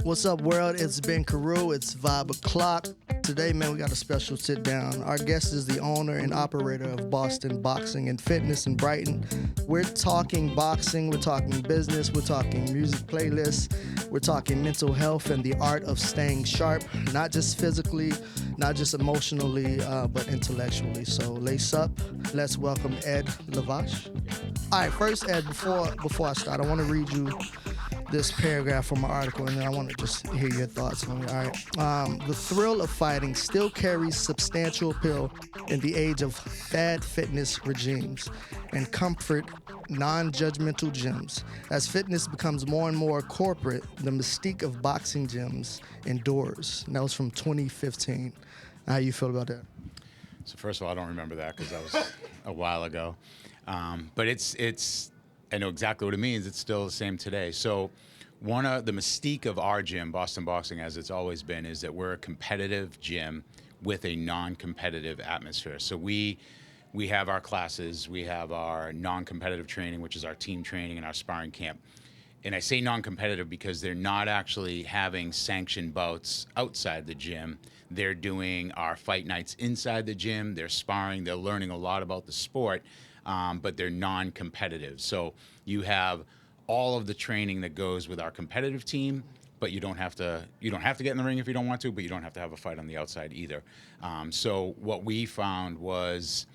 What's up, world? It's Ben Carew. It's Vibe O'Clock. Today, man, we got a special sit down. Our guest is the owner and operator of Boston Boxing and Fitness in Brighton. We're talking boxing, we're talking business, we're talking music playlists, we're talking mental health and the art of staying sharp, not just physically, not just emotionally, but intellectually. So lace up. Let's welcome Ed Levache. All right, first, Ed, before I start, I want to read you this paragraph from an article, and then I want to just hear your thoughts on it. All right. The thrill of fighting still carries substantial appeal in the age of fad fitness regimes and comfort, non-judgmental gyms. As fitness becomes more and more corporate, the mystique of boxing gyms endures. And that was from 2015. How you feel about that? So first of all, I don't remember that because that was a while ago. But it's I know exactly what it means. It's still the same today. So one of the mystique of our gym, Boston Boxing, as it's always been, is that we're a competitive gym with a non-competitive atmosphere. So we have our classes, we have our non-competitive training, which is our team training and our sparring camp. And I say non-competitive because they're not actually having sanctioned bouts outside the gym. They're doing our fight nights inside the gym. They're sparring. They're learning a lot about the sport, but they're non-competitive. So you have all of the training that goes with our competitive team, but you don't have to get in the ring if you don't want to, but you don't have to have a fight on the outside either. So what we found was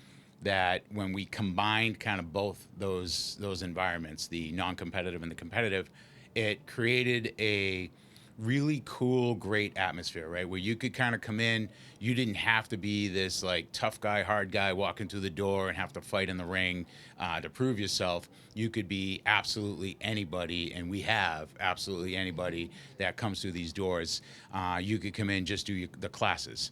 that when we combined kind of both those environments, the non-competitive and the competitive, it created a really cool, great atmosphere, right? Where you could kind of come in, you didn't have to be this like tough guy, hard guy walking through the door and have to fight in the ring to prove yourself. You could be absolutely anybody, and we have absolutely anybody that comes through these doors. You could come in, just do the classes.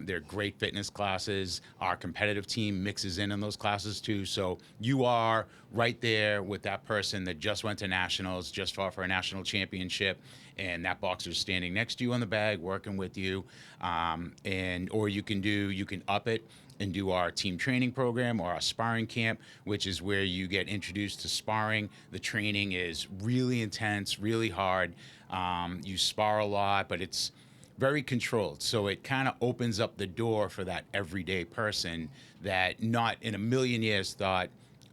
They're great fitness classes. Our competitive team mixes in those classes too. So you are right there with that person that just went to nationals, just fought for a national championship, and that boxer's standing next to you on the bag, working with you. Or you can up it and do our team training program or our sparring camp, which is where you get introduced to sparring. The training is really intense, really hard. You spar a lot, but it's very controlled. So it kind of opens up the door for that everyday person that not in a million years thought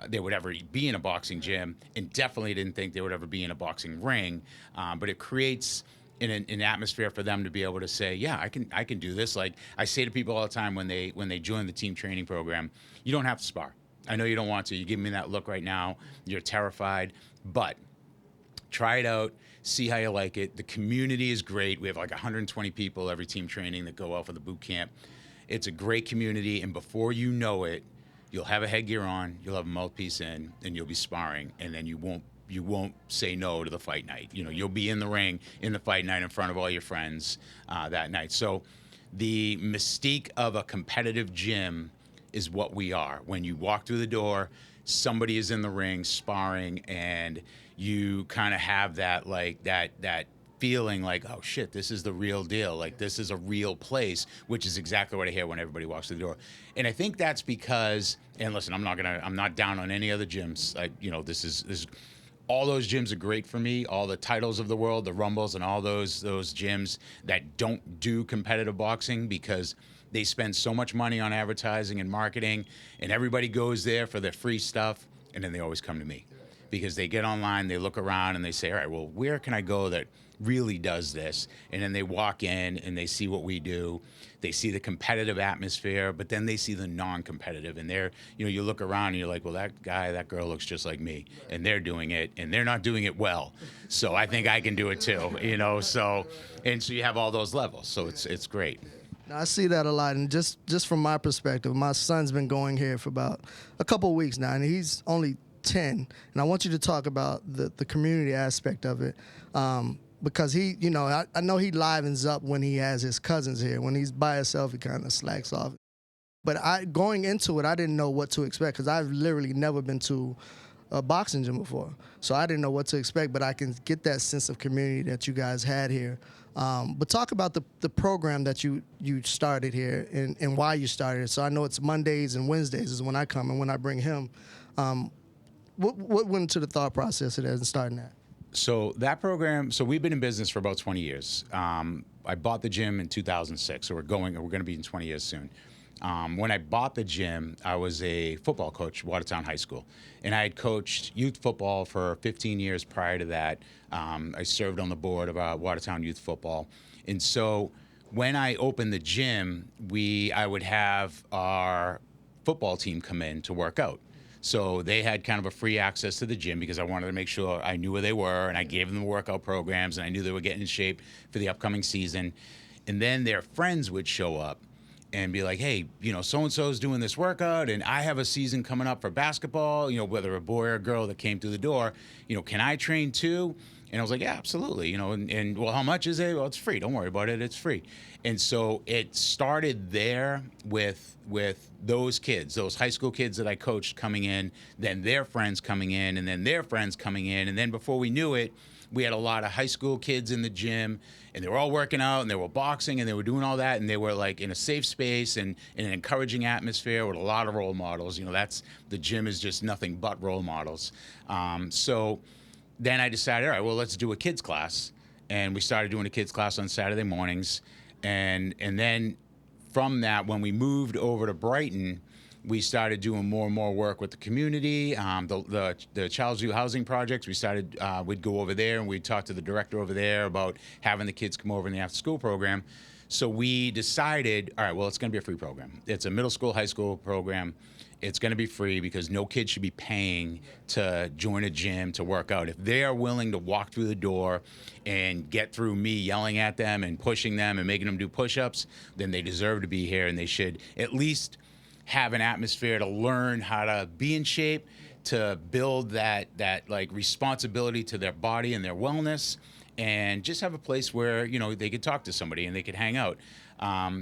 they would ever be in a boxing gym, and definitely didn't think they would ever be in a boxing ring. But it creates an atmosphere for them to be able to say, yeah, I can do this. Like I say to people all the time when they join the team training program, you don't have to spar. I know you don't want to. You give me that look right now. You're terrified, but try it out, see how you like it. The community is great. We have like 120 people every team training that go out for the boot camp. It's a great community, and before you know it, you'll have a headgear on, you'll have a mouthpiece in, and you'll be sparring, and then you won't say no to the fight night. You know, you'll be in the ring in the fight night in front of all your friends that night. So the mystique of a competitive gym is what we are. When you walk through the door, somebody is in the ring sparring, and you kind of have that like that feeling like, oh shit, this is the real deal. Like this is a real place, which is exactly what I hear when everybody walks through the door. And I think that's because, and listen, I'm not down on any other gyms. This is all those gyms are great for me. All the titles of the world, the Rumbles, and all those gyms that don't do competitive boxing, because they spend so much money on advertising and marketing, and everybody goes there for their free stuff, and then they always come to me because they get online, they look around, and they say, all right, well, where can I go that really does this? And then they walk in and they see what we do. They see the competitive atmosphere, but then they see the non-competitive, and you look around and you're like, well, that girl looks just like me, and they're doing it, and they're not doing it well. So I think I can do it too, so you have all those levels. So it's great. I see that a lot, and just from my perspective, my son's been going here for about a couple of weeks now, and he's only 10, and I want you to talk about the community aspect of it, because I know he livens up when he has his cousins here. When he's by himself, he kind of slacks off. But going into it, I didn't know what to expect, because I've literally never been to a boxing gym before, so I didn't know what to expect. But I can get that sense of community that you guys had here. But talk about the program that you started here and why you started it. So I know it's Mondays and Wednesdays is when I come and when I bring him. What went into the thought process of that and starting that? So that program, so we've been in business for about 20 years. I bought the gym in 2006, so we're going to be in 20 years soon. When I bought the gym, I was a football coach, Watertown High School, and I had coached youth football for 15 years prior to that. I served on the board of Watertown Youth Football, and so when I opened the gym, I would have our football team come in to work out. So they had kind of a free access to the gym because I wanted to make sure I knew where they were, and I gave them the workout programs, and I knew they were getting in shape for the upcoming season. And then their friends would show up and be like, hey, so-and-so's doing this workout, and I have a season coming up for basketball, whether a boy or a girl that came through the door, can I train too? And I was like, yeah, absolutely. And well, how much is it? Well, it's free. Don't worry about it. It's free. And so it started there with those kids, those high school kids that I coached coming in, then their friends coming in, and then their friends coming in. And then before we knew it, we had a lot of high school kids in the gym, and they were all working out, and they were boxing, and they were doing all that, and they were like in a safe space and in an encouraging atmosphere with a lot of role models. The gym is just nothing but role models. So then I decided, all right, well, let's do a kids class. And we started doing a kids class on Saturday mornings. And then from that, when we moved over to Brighton, we started doing more and more work with the community, the Child's View Housing Projects. We started, we'd go over there and we'd talk to the director over there about having the kids come over in the after-school program. So we decided, all right, well, it's going to be a free program. It's a middle school, high school program. It's going to be free because no kid should be paying to join a gym to work out. If they are willing to walk through the door and get through me yelling at them and pushing them and making them do push-ups, then they deserve to be here, and they should at least have an atmosphere to learn how to be in shape, to build that like responsibility to their body and their wellness, and just have a place where they could talk to somebody and they could hang out.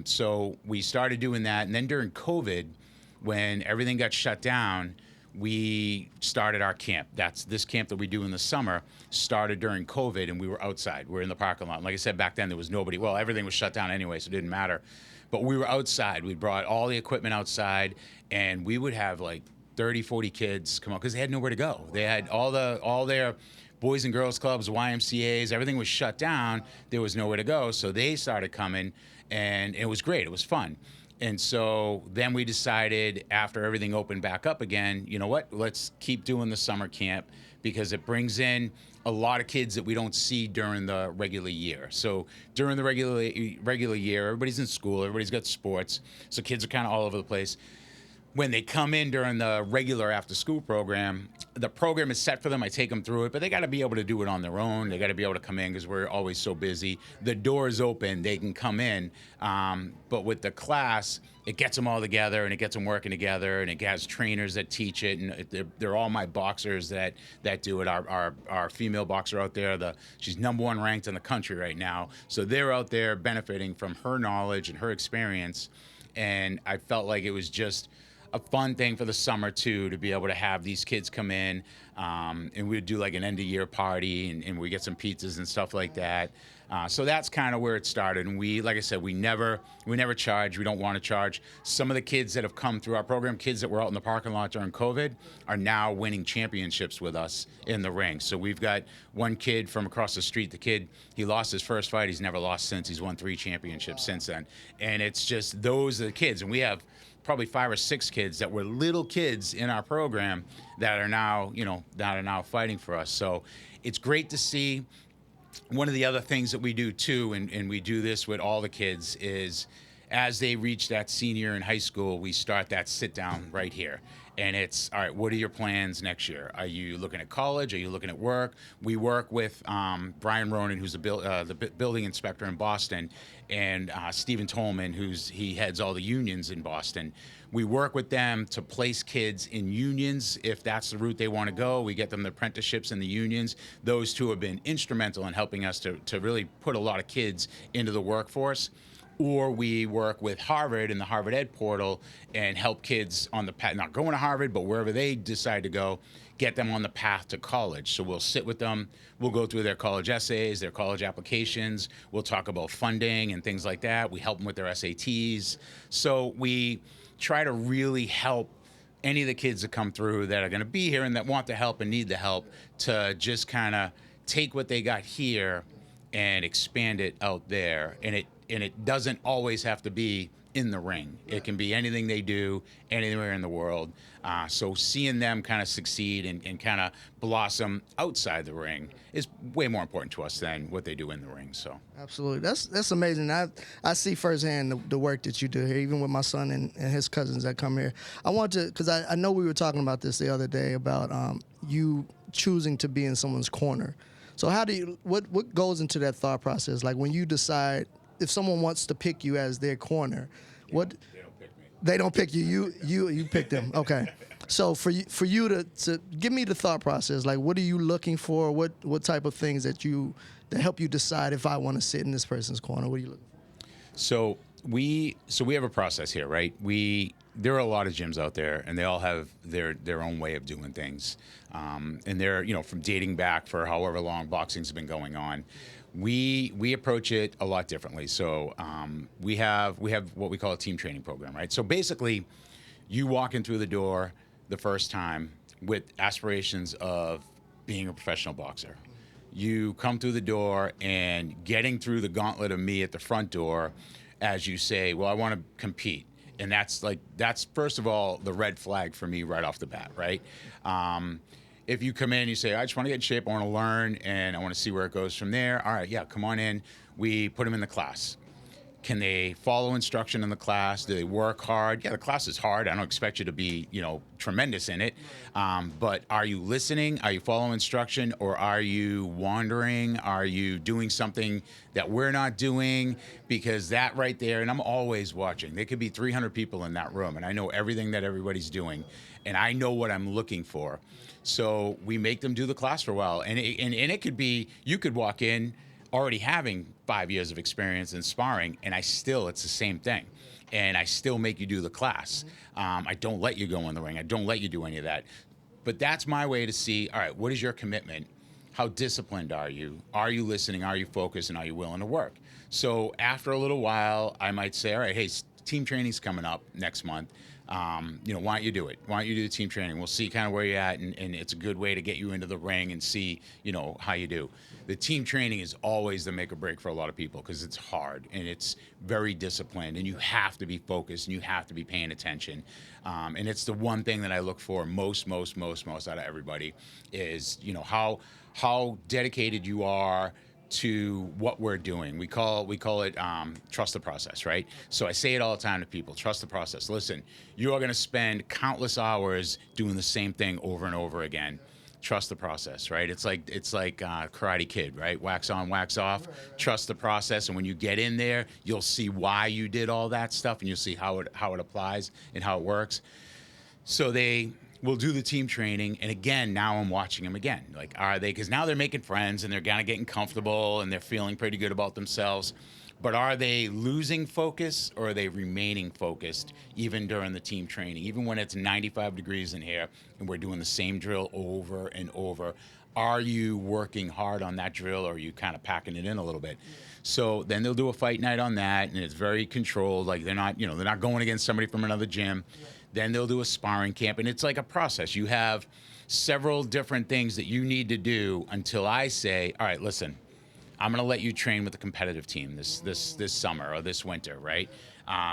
So we started doing that, and then during COVID, when everything got shut down, we started our camp. This camp that we do in the summer started during COVID, and we were outside. We were in the parking lot. And like I said, back then there was nobody. Well, everything was shut down anyway, so it didn't matter. But we were outside. We brought all the equipment outside, and we would have like 30, 40 kids come out because they had nowhere to go. They had all their Boys and Girls Clubs, YMCAs, everything was shut down. There was nowhere to go, so they started coming, and it was great. It was fun. And so then we decided, after everything opened back up again, you know what, let's keep doing the summer camp because it brings in a lot of kids that we don't see during the regular year. So during the regular year, everybody's in school, everybody's got sports, so kids are kind of all over the place. When they come in during the regular after-school program, the program is set for them. I take them through it, but they got to be able to do it on their own. They got to be able to come in because we're always so busy. The door is open. They can come in. But with the class, it gets them all together, and it gets them working together, and it has trainers that teach it, and they're all my boxers that do it. Our female boxer out there, she's #1 ranked in the country right now. So they're out there benefiting from her knowledge and her experience, and I felt like it was just a fun thing for the summer too, to be able to have these kids come in, and we would do like an end of year party, and we get some pizzas and stuff like that. So that's kind of where it started. And like I said, we never charge. We don't want to charge. Some of the kids that have come through our program, kids that were out in the parking lot during COVID, are now winning championships with us in the ring. So we've got one kid from across the street. The kid, he lost his first fight. He's never lost since. He's won 3 championships since then. And it's just, those are the kids. And we have probably 5 or 6 kids that were little kids in our program that are now fighting for us. So it's great to see. One of the other things that we do too, and we do this with all the kids, is as they reach that senior in high school, we start that sit down right here. And it's, all right, what are your plans next year? Are you looking at college? Are you looking at work? We work with Brian Ronan, who's the building inspector in Boston, and Stephen Tolman, he heads all the unions in Boston. We work with them to place kids in unions if that's the route they want to go. We get them the apprenticeships in the unions. Those two have been instrumental in helping us to really put a lot of kids into the workforce. Or we work with Harvard and the Harvard Ed portal and help kids on the path, not going to Harvard, but wherever they decide to go, get them on the path to college. So we'll sit with them, we'll go through their college essays, their college applications, we'll talk about funding and things like that. We help them with their SATs. So we try to really help any of the kids that come through that are going to be here and that want the help and need the help, to just kind of take what they got here and expand it out there. And it doesn't always have to be in the ring. It can be anything they do anywhere in the world. So seeing them kind of succeed and kind of blossom outside the ring is way more important to us than what they do in the ring. So Absolutely, that's amazing. I see firsthand the work that you do here, even with my son and his cousins that come here. I want to, because I know we were talking about this the other day about you choosing to be in someone's corner. So how do you, what goes into that thought process? Like when you decide if someone wants to pick you as their corner, what? they don't pick me. They don't pick you. You pick them. Okay. So for you to give me the thought process, like what are you looking for? What type of things that help you decide if I want to sit in this person's corner? What are you looking for? So we have a process here, right? There are a lot of gyms out there, and they all have their own way of doing things, and they're from dating back for however long boxing's been going on. We approach it a lot differently. So we have what we call a team training program, right? So basically, you walk in through the door the first time with aspirations of being a professional boxer. You come through the door and getting through the gauntlet of me at the front door as you say, well, I want to compete. And that's first of all the red flag for me right off the bat, right? If you come in, you say, I just want to get in shape, I want to learn, and I want to see where it goes from there. All right, yeah, come on in. We put them in the class. Can they follow instruction in the class? Do they work hard? Yeah, the class is hard. I don't expect you to be, tremendous in it. But are you listening? Are you following instruction? Or are you wandering? Are you doing something that we're not doing? Because that right there, and I'm always watching. There could be 300 people in that room, and I know everything that everybody's doing, and I know what I'm looking for. So we make them do the class for a while. And it could be, you could walk in already having 5 years of experience in sparring, and it's the same thing. And I still make you do the class. I don't let you go in the ring. I don't let you do any of that. But that's my way to see, all right, what is your commitment? How disciplined are you? Are you listening? Are you focused? And are you willing to work? So after a little while, I might say, all right, hey, team training's coming up next month. Why don't you do it? Why don't you do the team training? We'll see kind of where you're at, and it's a good way to get you into the ring and see, how you do. The team training is always the make or break for a lot of people because it's hard and it's very disciplined, and you have to be focused and you have to be paying attention. And it's the one thing that I look for most out of everybody is, how dedicated you are to what we're doing. We call it trust the process, right? So I say it all the time to people, trust the process. Listen, you are going to spend countless hours doing the same thing over and over again. Trust the process, right? It's like Karate Kid, right? Wax on, wax off. Right. Trust the process, and when you get in there, you'll see why you did all that stuff, and you'll see how it applies and how it works. So they will do the team training, and again, now I'm watching them again. Like, are they? Because now they're making friends, and they're kind of getting comfortable, and they're feeling pretty good about themselves. But are they losing focus, or are they remaining focused even during the team training? Even when it's 95 degrees in here and we're doing the same drill over and over, are you working hard on that drill, or are you kind of packing it in a little bit? So then they'll do a fight night on that, and it's very controlled. Like they're not going against somebody from another gym. Then they'll do a sparring camp, and it's like a process. You have several different things that you need to do until I say, all right, listen, I'm going to let you train with the competitive team this summer or this winter, right?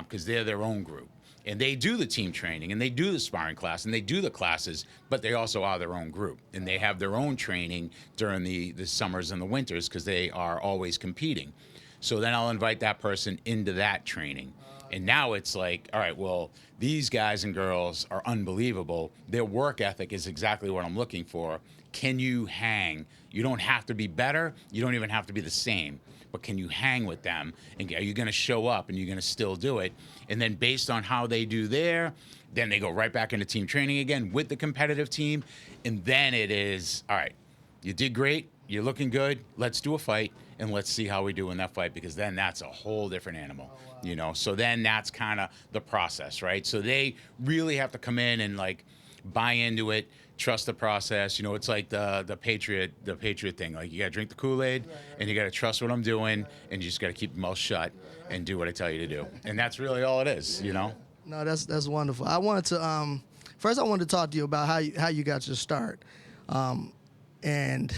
Because they're their own group. And they do the team training, and they do the sparring class, and they do the classes, but they also are their own group. And they have their own training during the summers and the winters because they are always competing. So then I'll invite that person into that training. And now it's like, all right, well, these guys and girls are unbelievable. Their work ethic is exactly what I'm looking for. Can you hang? You don't have to be better. You don't even have to be the same. But can you hang with them? And are you going to show up, and you're going to still do it? And then based on how they do there, then they go right back into team training again with the competitive team. And then it is, all right, you did great. You're looking good. Let's do a fight, and let's see how we do in that fight, because then that's a whole different animal. Oh, wow. So then that's kind of the process, right? So they really have to come in and like buy into it, trust the process. It's like the Patriot thing. Like, you got to drink the Kool-Aid, and you got to trust what I'm doing, and you just got to keep your mouth shut and do what I tell you to do. And that's really all it is, No, that's wonderful. I wanted to first I wanted to talk to you about how you got your start, and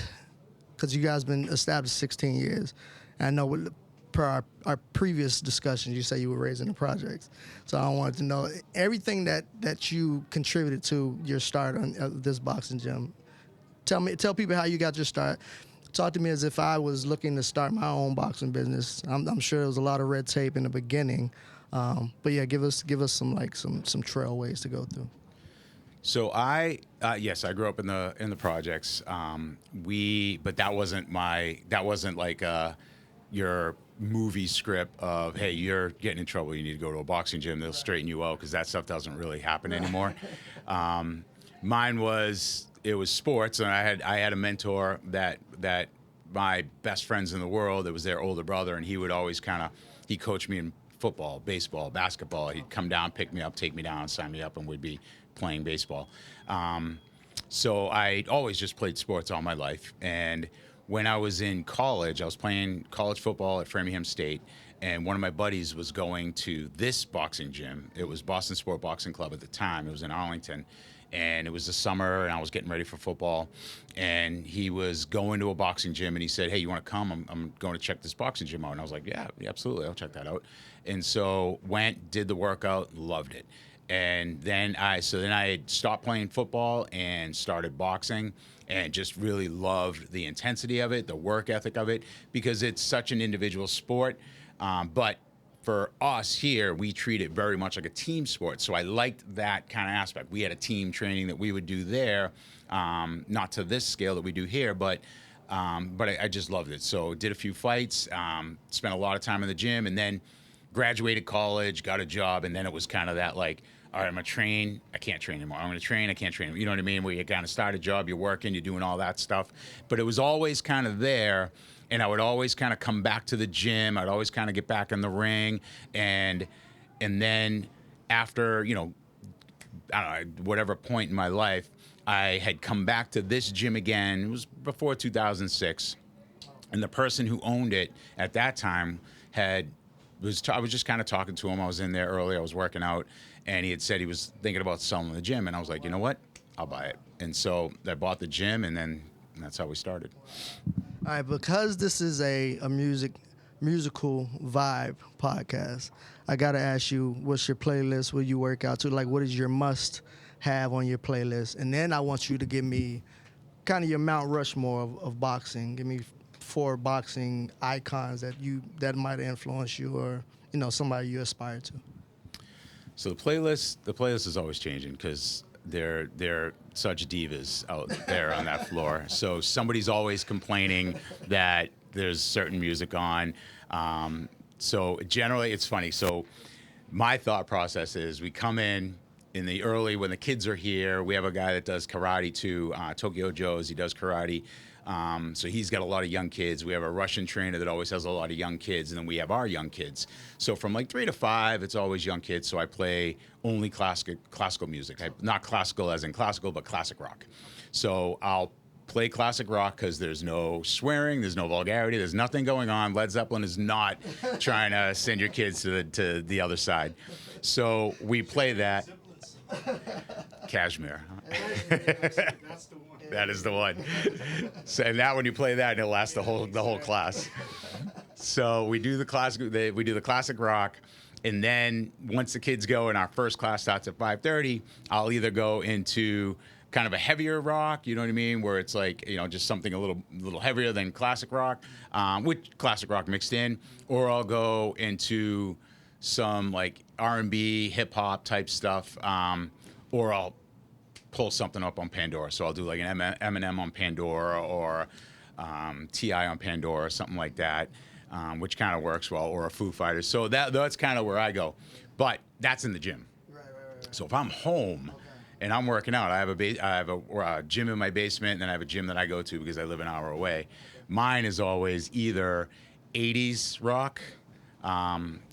because because you guys been established 16 years. And I know per our previous discussions, you say you were raised in the projects. So I wanted to know everything that you contributed to your start on this boxing gym. Tell people how you got your start. Talk to me as if I was looking to start my own boxing business. I'm sure there was a lot of red tape in the beginning, but yeah, give us some trail ways to go through. So yes, I grew up in the projects. But that wasn't like your movie script of, hey, you're getting in trouble, you need to go to a boxing gym, they'll straighten you out, because that stuff doesn't really happen anymore. Mine was, it was sports, and I had a mentor that my best friends in the world, it was their older brother, and he would always he coached me in football, baseball, basketball. He'd come down, pick me up, take me down, sign me up, and we'd be playing baseball. So I always just played sports all my life. And when I was in college, I was playing college football at Framingham State, and one of my buddies was going to this boxing gym. It was Boston Sport Boxing Club at the time. It was in Arlington. And it was the summer, and I was getting ready for football. And he was going to a boxing gym, and he said, hey, you want to come? I'm going to check this boxing gym out. And I was like, yeah, absolutely, I'll check that out. And so went, did the workout, loved it. And then I had stopped playing football and started boxing, and just really loved the intensity of it, the work ethic of it, because it's such an individual sport. But for us here, we treat it very much like a team sport. So I liked that kind of aspect. We had a team training that we would do there, not to this scale that we do here, but I just loved it. So did a few fights, spent a lot of time in the gym, and then graduated college, got a job, and then it was kind of that like, all right, I'm going to train, I can't train anymore. I'm going to train, I can't train anymore. You know what I mean? Where you kind of start a job, you're working, you're doing all that stuff. But it was always kind of there, and I would always kind of come back to the gym. I'd always kind of get back in the ring. And then after, I don't know, whatever point in my life, I had come back to this gym again. It was before 2006. And the person who owned it at that time I was just kind of talking to him. I was in there early, I was working out, and he had said he was thinking about selling the gym. And I was like, you know what? I'll buy it. And so I bought the gym, and then that's how we started. All right, because this is a musical vibe podcast, I got to ask you, what's your playlist? Will you work out to? Like, what is your must have on your playlist? And then I want you to give me kind of your Mount Rushmore of boxing. Give me 4 boxing icons that might influence you, or somebody you aspire to. So the playlist is always changing, because they're such divas out there on that floor. So somebody's always complaining that there's certain music on. So generally, it's funny. So my thought process is, we come in the early, when the kids are here. We have a guy that does karate too, Tokyo Joe's. He does karate. So he's got a lot of young kids. We have a Russian trainer that always has a lot of young kids, and then we have our young kids. So from like 3 to 5, it's always young kids. So I play only classical music. Not classical as in classical, but classic rock. So I'll play classic rock because there's no swearing, there's no vulgarity, there's nothing going on. Led Zeppelin is not trying to send your kids to the other side. So we play that. Kashmir. That's the one. That is the one. So, and now when you play that, it'll last the whole class. So we do the classic rock, and then once the kids go and our first class starts at 5:30, I'll either go into kind of a heavier rock, you know what I mean, where it's like, just something a little heavier than classic rock, with classic rock mixed in, or I'll go into some like R&B, hip hop type stuff, or I'll pull something up on Pandora. So I'll do like an Eminem on Pandora, or T.I. on Pandora, or something like that, which kind of works well, or a Foo Fighters. So that's kind of where I go. But that's in the gym. Right. So if I'm home and I'm working out, I have a gym in my basement, and then I have a gym that I go to because I live an hour away. Mine is always either 80s rock,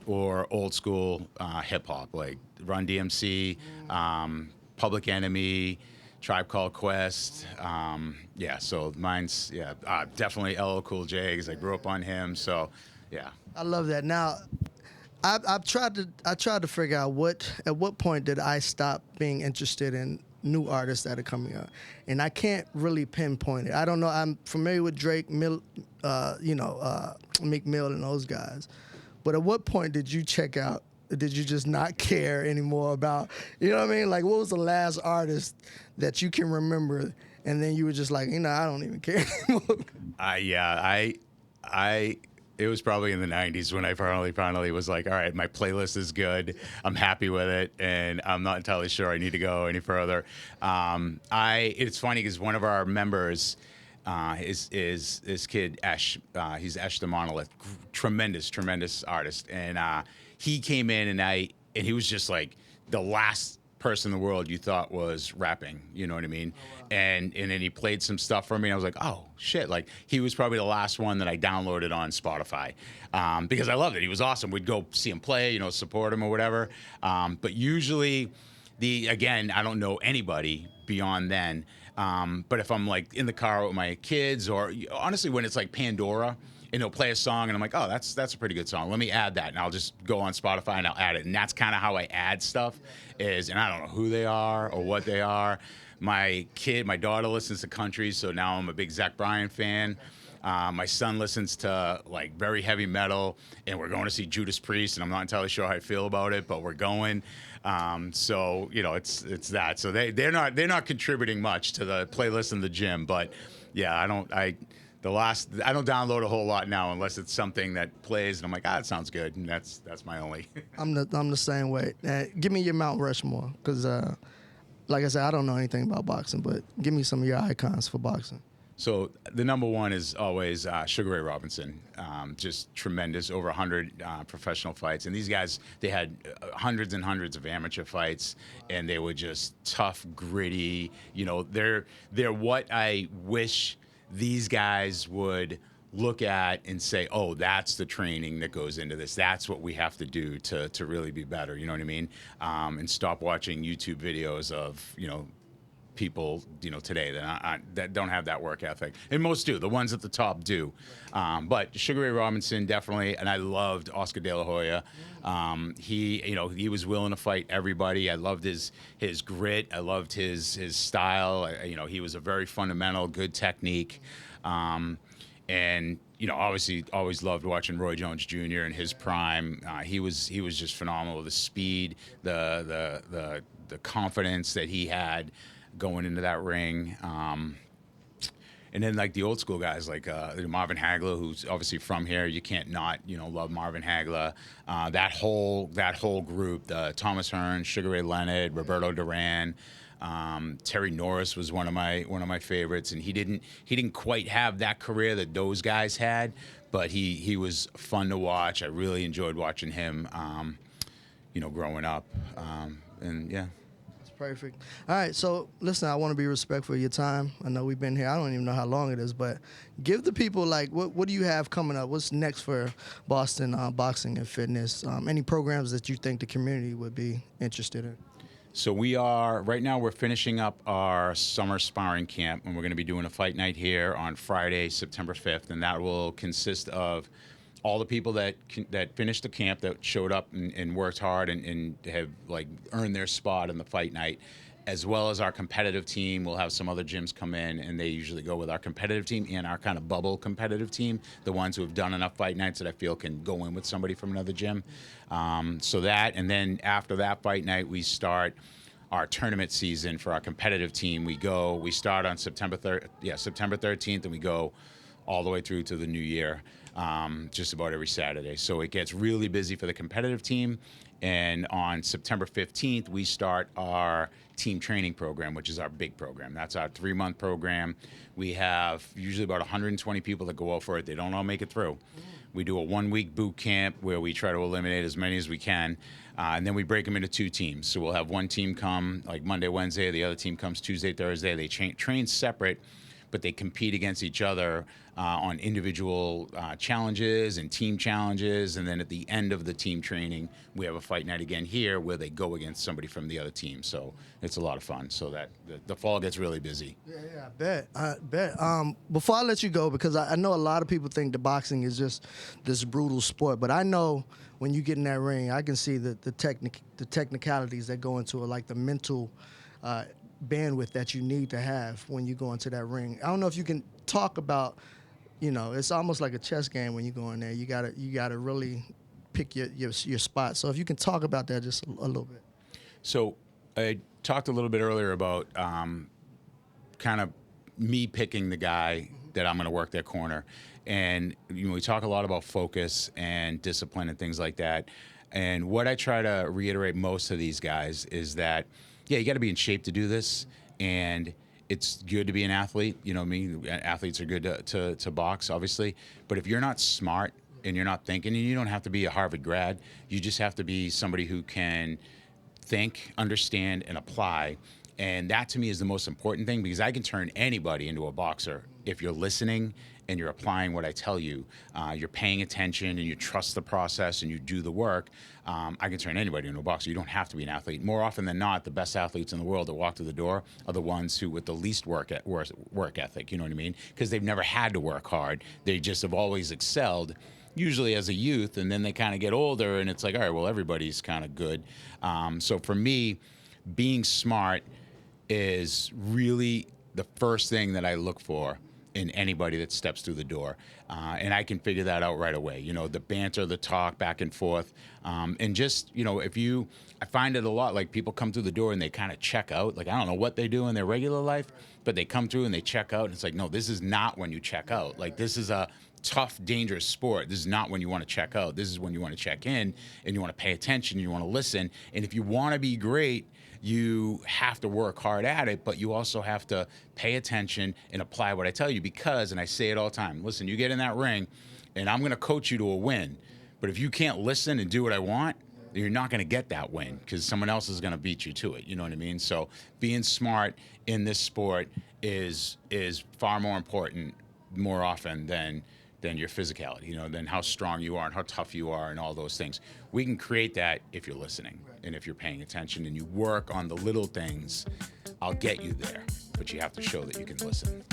or old school hip hop, like Run DMC, Public Enemy, Tribe Called Quest. So mine's definitely LL Cool J, because I grew up on him. So yeah. I love that. Now, I tried to figure out at what point did I stop being interested in new artists that are coming up, and I can't really pinpoint it. I don't know. I'm familiar with Drake, Meek Mill, and those guys, but at what point did you check out? Did you just not care anymore about, you know what I mean? Like, what was the last artist that you can remember, and then you were just like, I don't even care anymore? It was probably in the 90s when I finally was like, all right, my playlist is good. I'm happy with it, and I'm not entirely sure I need to go any further. It's funny because one of our members is this kid, Esh. He's Esh the Monolith. Tremendous artist. And he came in, and he was just like the last person in the world you thought was rapping, you know what I mean? Oh, wow. And then he played some stuff for me, and I was like, oh shit, like he was probably the last one that I downloaded on Spotify, because I loved it. He was awesome. We'd go see him play, support him or whatever. But usually again, I don't know anybody beyond then. But if I'm like in the car with my kids, or honestly when it's like Pandora, and he'll play a song, and I'm like, oh, that's a pretty good song. Let me add that, and I'll just go on Spotify and I'll add it. And that's kind of how I add stuff, and I don't know who they are or what they are. My daughter listens to country, so now I'm a big Zach Bryan fan. My son listens to like very heavy metal, and we're going to see Judas Priest, and I'm not entirely sure how I feel about it, but we're going. So it's that. So they're not contributing much to the playlist in the gym, but yeah, I don't download a whole lot now unless it's something that plays and I'm like, it sounds good, and that's my only. I'm the same way. Give me your Mount Rushmore, because like I said, I don't know anything about boxing, but give me some of your icons for boxing. So the number one is always Sugar Ray Robinson. Just tremendous, over 100 professional fights, and these guys, they had hundreds and hundreds of amateur fights, and they were just tough, gritty. They're what I wish these guys would look at and say, oh, that's the training that goes into this. That's what we have to do to really be better. You know what I mean? And stop watching YouTube videos of, people, today that don't have that work ethic. And most do. The ones at the top do. But Sugar Ray Robinson, definitely. And I loved Oscar De La Hoya. He was willing to fight everybody. I loved his grit. I loved his style. He was a very fundamental, good technique. And obviously, always loved watching Roy Jones Jr. in his prime. He was just phenomenal. The speed, the confidence that he had going into that ring. And then like the old school guys like Marvin Hagler, who's obviously from here. You can't not love Marvin Hagler. That whole group, Thomas Hearns, Sugar Ray Leonard, Roberto Duran. Terry Norris was one of my favorites, and he didn't quite have that career that those guys had, but he was fun to watch. I really enjoyed watching him, growing up, and yeah. Perfect. All right, so listen, I want to be respectful of your time. I know we've been here. I don't even know how long it is, but give the people, like, what do you have coming up? What's next for Boston Boxing and Fitness? Any programs that you think the community would be interested in? So right now we're finishing up our summer sparring camp, and we're going to be doing a fight night here on Friday, September 5th, and that will consist of all the people that finished the camp, that showed up and worked hard and have like earned their spot in the fight night, as well as our competitive team. We'll have some other gyms come in, and they usually go with our competitive team and our kind of bubble competitive team, the ones who have done enough fight nights that I feel can go in with somebody from another gym. So that, and then after that fight night, we start our tournament season for our competitive team. We start on September 13th, and we go all the way through to the new year. Just about every Saturday. So it gets really busy for the competitive team. And on September 15th, we start our team training program, which is our big program. That's our 3-month program. We have usually about 120 people that go out for it. They don't all make it through. We do a 1-week boot camp where we try to eliminate as many as we can. And then we break them into 2 teams. So we'll have one team come like Monday, Wednesday. The other team comes Tuesday, Thursday. They train separate, but they compete against each other on individual challenges and team challenges. And then at the end of the team training, we have a fight night again here where they go against somebody from the other team. So it's a lot of fun. So that the fall gets really busy. Yeah, I bet. Before I let you go, because I know a lot of people think the boxing is just this brutal sport, but I know when you get in that ring, I can see the technicalities that go into it, like the mental bandwidth that you need to have when you go into that ring. I don't know if you can talk about, it's almost like a chess game when you go in there. You gotta really pick your spot. So if you can talk about that just a little bit. So I talked a little bit earlier about kind of me picking the guy that I'm going to work their corner. And we talk a lot about focus and discipline and things like that. And what I try to reiterate most of these guys is that, yeah, you got to be in shape to do this. And it's good to be an athlete. Athletes are good to box, obviously. But if you're not smart and you're not thinking, and you don't have to be a Harvard grad, you just have to be somebody who can think, understand, and apply. And that to me is the most important thing, because I can turn anybody into a boxer if you're listening and you're applying what I tell you. You're paying attention and you trust the process and you do the work. I can turn anybody into a boxer. You don't have to be an athlete. More often than not, the best athletes in the world that walk through the door are the ones who with the least work ethic. You know what I mean? Because they've never had to work hard. They just have always excelled, usually as a youth, and then they kind of get older and it's like, all right, well, everybody's kind of good. So for me, being smart is really the first thing that I look for in anybody that steps through the door. And I can figure that out right away. The banter, the talk back and forth. And just, I find it a lot, like people come through the door and they kind of check out. Like, I don't know what they do in their regular life, but they come through and they check out. And it's like, no, this is not when you check out. Like, this is a tough, dangerous sport. This is not when you want to check out. This is when you want to check in and you want to pay attention, and you want to listen. And if you want to be great, you have to work hard at it, but you also have to pay attention and apply what I tell you, because, and I say it all the time, listen, you get in that ring and I'm going to coach you to a win, but if you can't listen and do what I want, you're not going to get that win, because someone else is going to beat you to it. You know what I mean? So being smart in this sport is far more important more often than your physicality, than how strong you are and how tough you are and all those things. We can create that if you're listening and if you're paying attention and you work on the little things. I'll get you there, but you have to show that you can listen.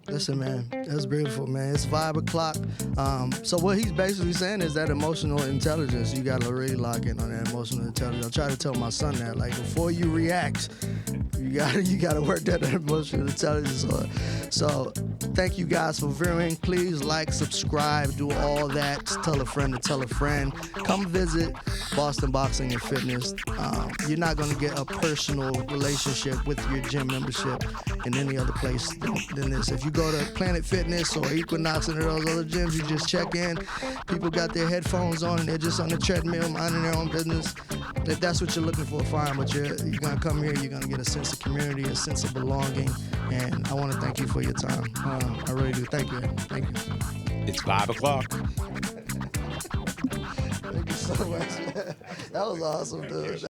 Listen, man, that's beautiful, man. It's 5 o'clock. So what he's basically saying is that emotional intelligence, you got to really lock in on that emotional intelligence. I try to tell my son that, like, before you react, you got to work that emotional intelligence on. So thank you guys for viewing. Please like, subscribe, do all that. Tell a friend to tell a friend. Come visit Boston Boxing and Fitness. You're not going to get a personal relationship with your gym membership in any other place than this. If you go to Planet Fitness or Equinox and those other gyms, you just check in. People got their headphones on and they're just on the treadmill minding their own business. If that's what you're looking for, fine. But you're going to come here, you're going to get a sense of community, a sense of belonging. And I want to thank you for your time. I really do. Thank you. Thank you. It's 5 o'clock. Thank you so much. That was awesome, dude.